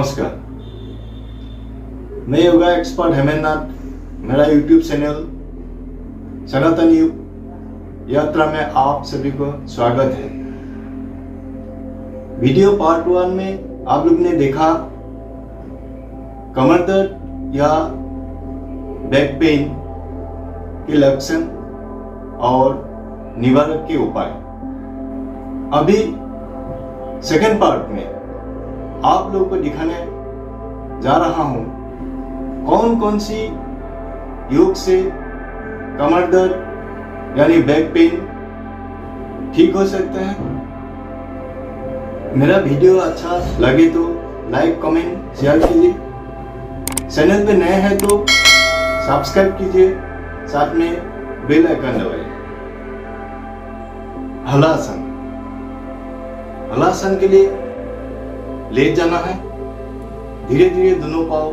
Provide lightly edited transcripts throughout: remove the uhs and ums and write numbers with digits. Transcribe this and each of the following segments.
नमस्कार, मैं yoga expert Hemendra नाथ। मेरा यूट्यूब चैनल सनातन योग यात्रा में आप सभी को स्वागत है। वीडियो पार्ट 1 में आप लोग ने देखा कमर दर्द या बैक पेन के लक्षण और निवारक के उपाय। अभी सेकंड पार्ट में आप लोगों को दिखाने जा रहा हूं कौन कौन सी योग से कमर दर्द यानी बैक पेन ठीक हो सकते हैं। मेरा वीडियो अच्छा लगे तो लाइक कमेंट शेयर कीजिए। चैनल पे नए हैं तो सब्सक्राइब कीजिए, साथ में बेल आइकन दबाइए। हलासन। हलासन के लिए लेट जाना है, धीरे धीरे दोनों पाँव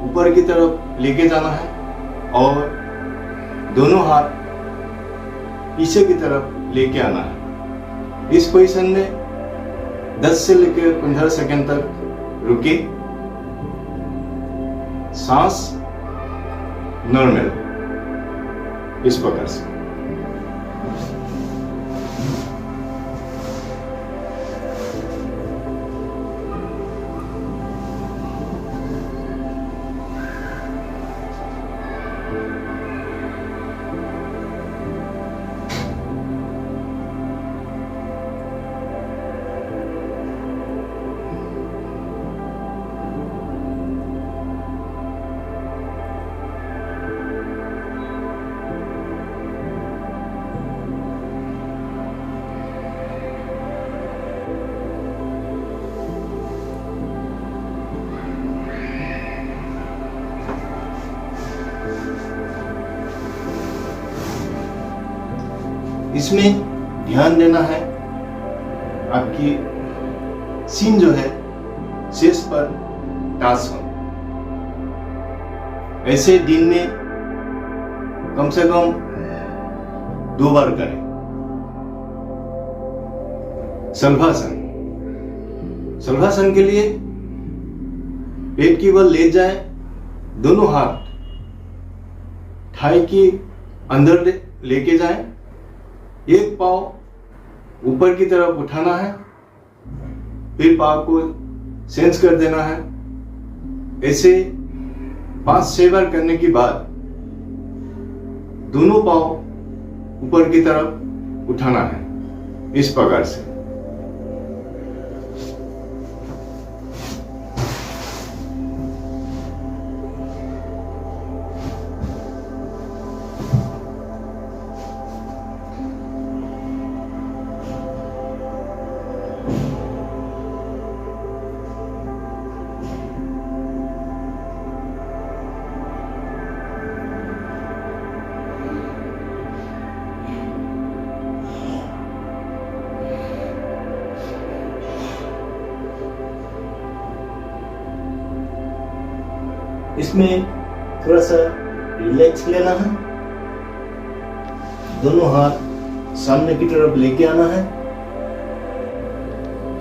ऊपर की तरफ लेके जाना है और दोनों हाथ पीछे की तरफ लेके आना है। इस पोजीशन में 10 से लेकर 15 सेकंड तक रुके। सांस नॉर्मल इस प्रकार से। इसमें ध्यान देना है आपकी सीन जो है शीर्ष पर टाच हो। ऐसे दिन में कम से कम 2 बार करें। शलभासन। शलभासन के लिए पेट की बल ले जाए, दोनों हाथ थाई के अंदर लेके जाए, एक पाँव ऊपर की तरफ उठाना है, फिर पाँव को सेंस कर देना है। ऐसे 5-6 बार करने के बाद दोनों पाँव ऊपर की तरफ उठाना है, इस प्रकार से। इसमें थोड़ा सा रिलैक्स लेना है, दोनों हाथ सामने की तरफ लेके आना है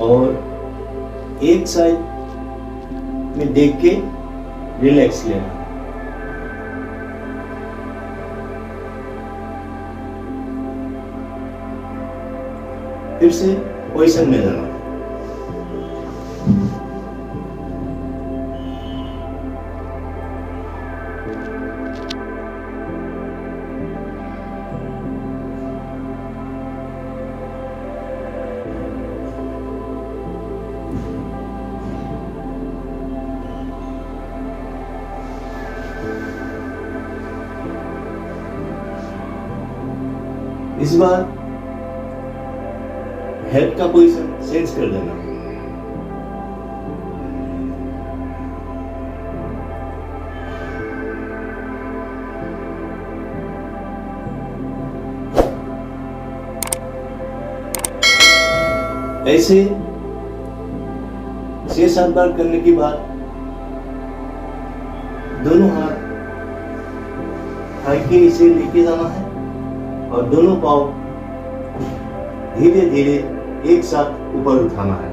और एक साइड में देख के रिलैक्स लेना है। फिर से पोजीशन में जाना है। इस बार हेड का पोजीशन सेंस कर देना। ऐसे 6-7 बार करने के बाद दोनों हाथ थाई के नीचे लेके जाना है और दोनों पाँव धीरे धीरे एक साथ ऊपर उठाना है।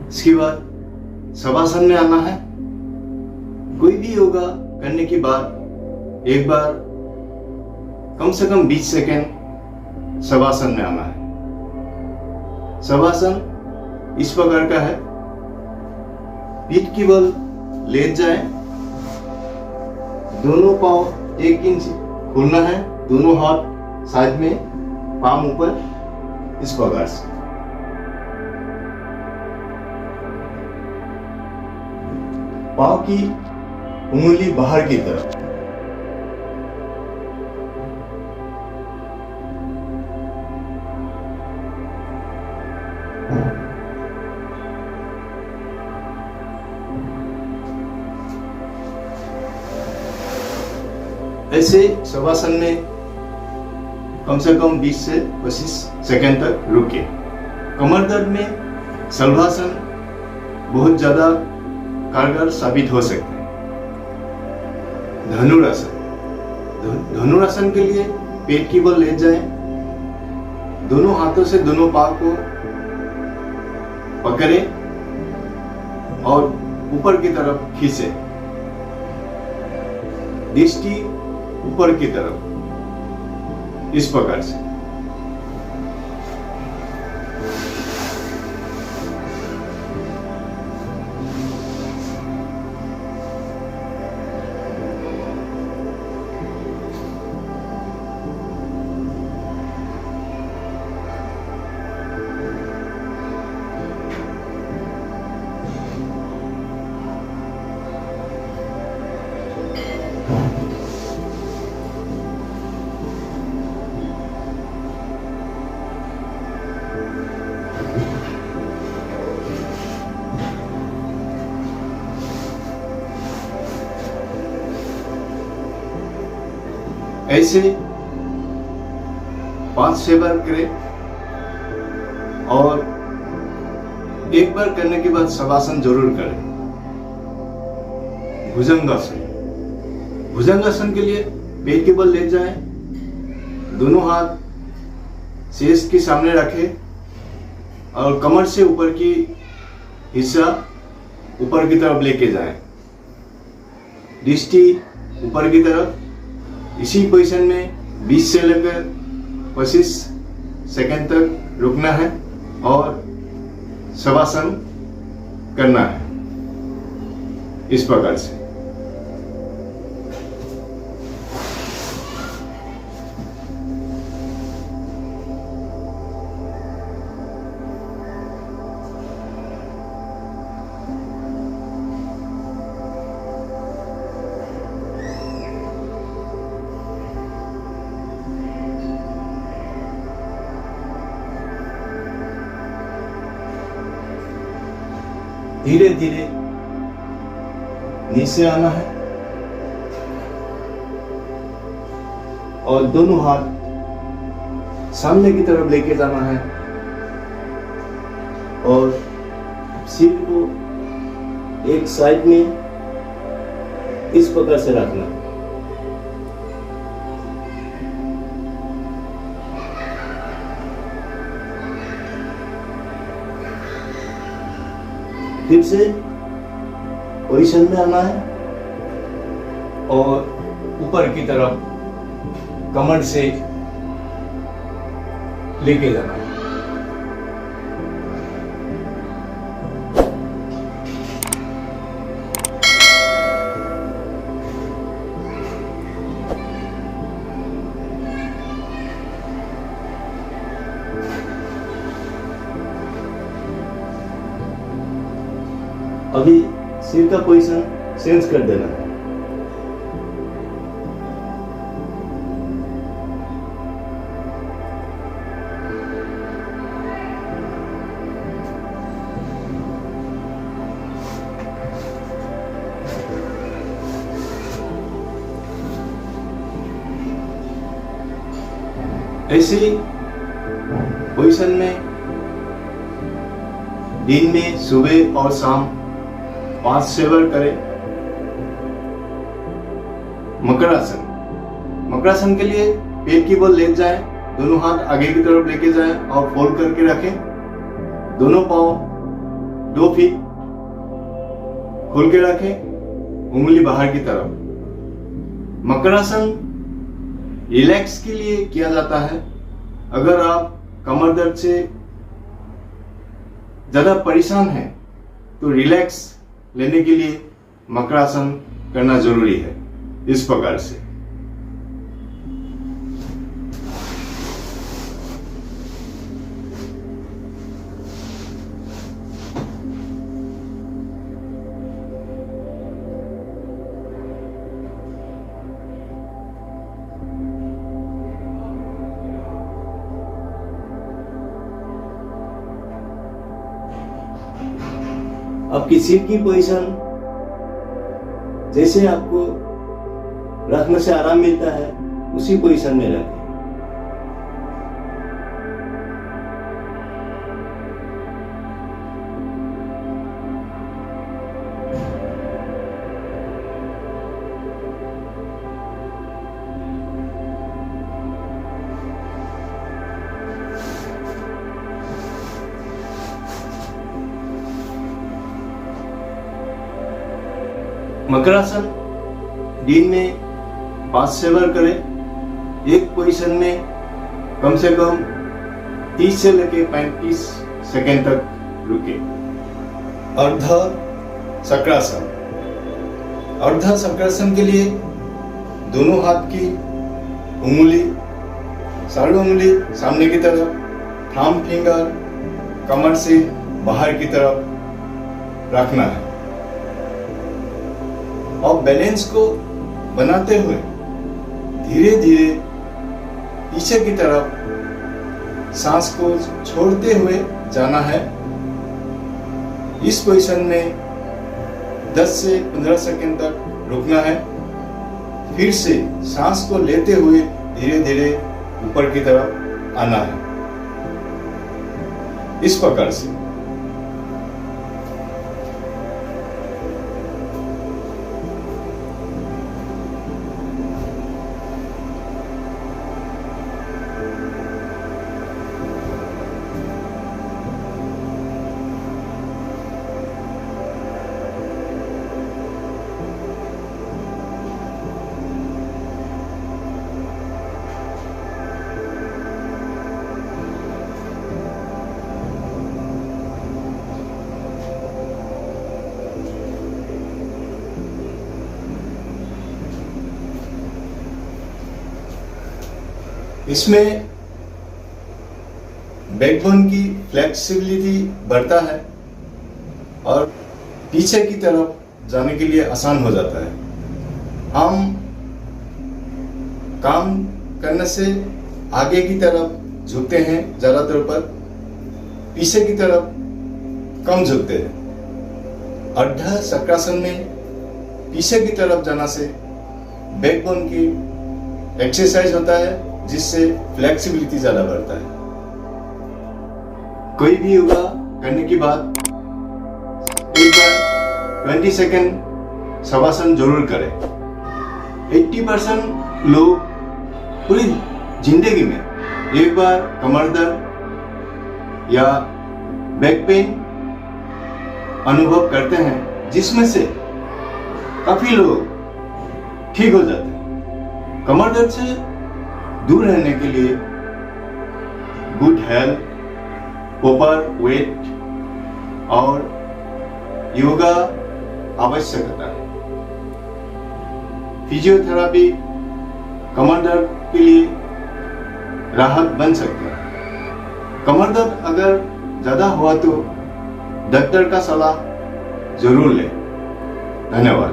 इसके बाद शवासन में आना है। कोई भी योगा करने के बाद एक बार कम से कम 20 सेकेंड शवासन में आना है। शवासन इस प्रकार का है, पीठ की बल लेट जाए, दोनों पांव 1 इंच खोलना है, दोनों हाथ साइड में, पाम ऊपर, इस प्रकार से। पांव की उंगली बाहर की तरफ, ऐसे शवासन में कम से कम 20 से 25 सेकंड तक रुके। कमर दर्द में शलभासन बहुत ज्यादा कारगर साबित हो सकते हैं। धनुरासन, धनुरासन के लिए पेट की बल ले जाएं, दोनों हाथों से दोनों पांव को पकड़े और ऊपर की तरफ खींचे, दृष्टि ऊपर की तरफ, इस प्रकार से। ऐसे 5-6 बार करें और एक बार करने के बाद शवासन जरूर करें। भुजंगासन, भुजंगासन के लिए पेट के बल ले जाएं, दोनों हाथ शेष के सामने रखें और कमर से ऊपर की हिस्सा ऊपर की तरफ लेके जाएं, दृष्टि ऊपर की तरफ। इसी पोजीशन में 20 से लेकर 25 सेकंड तक रुकना है और शवासन करना है, इस प्रकार से। धीरे धीरे नीचे आना है और दोनों हाथ सामने की तरफ लेके जाना है और सिर को एक साइड में इस प्रकार से रखना है। फिर से पोजीशन में आना है और ऊपर की तरफ कमर से लेके जाना है। अभी सिर का पोजीशन चेंज कर देना है। ऐसी पोजीशन में दिन में सुबह और शाम 5-6 बार करें। मकरासन, मकरासन के लिए पेट की बल ले जाएं, दोनों हाथ आगे की तरफ लेके जाएं और फोल्ड करके रखें। दोनों पांव 2 फीट खोल के रखें, उंगली बाहर की तरफ। मकरासन रिलैक्स के लिए किया जाता है। अगर आप कमर दर्द से ज्यादा परेशान हैं तो रिलैक्स लेने के लिए मकरासन करना जरूरी है। इस प्रकार से आपकी सीट की पोजीशन जैसे आपको रखने से आराम मिलता है उसी पोजीशन में रखें। मकरासन दिन में 5 से बार करें। एक पोजीशन में कम से कम 30 से लेकर 35 सेकेंड तक रुके। अर्ध चक्रासन। अर्ध चक्रासन के लिए दोनों हाथ की उंगली, सारी उंगली सामने की तरफ, थंब फिंगर कमर से बाहर की तरफ रखना है और बैलेंस को बनाते हुए धीरे धीरे पीछे की तरफ सांस को छोड़ते हुए जाना है। इस पोजीशन में 10 से 15 सेकंड तक रुकना है। फिर से सांस को लेते हुए धीरे धीरे ऊपर की तरफ आना है। इस प्रकार से इसमें बैकबोन की फ्लेक्सिबिलिटी बढ़ता है और पीछे की तरफ जाने के लिए आसान हो जाता है। हम काम करने से आगे की तरफ झुकते हैं ज्यादातर, पर पीछे की तरफ कम झुकते हैं। अर्ध चक्रासन में पीछे की तरफ जाना से बैकबोन की एक्सरसाइज होता है, जिससे फ्लेक्सिबिलिटी ज्यादा बढ़ता है। कोई भी योगा करने के बाद एक बार 20 सेकेंड शवासन जरूर करें। 80% लोग पूरी जिंदगी में एक बार कमर दर्द या बैक पेन अनुभव करते हैं, जिसमें से काफी लोग ठीक हो जाते हैं। कमर दर्द से दूर रहने के लिए गुड हेल्थ, प्रॉपर वेट और योगा आवश्यकता है। फिजियोथेरेपी कमर दर्द के लिए राहत बन सकता है। कमर दर्द अगर ज्यादा हुआ तो डॉक्टर का सलाह जरूर लें। धन्यवाद।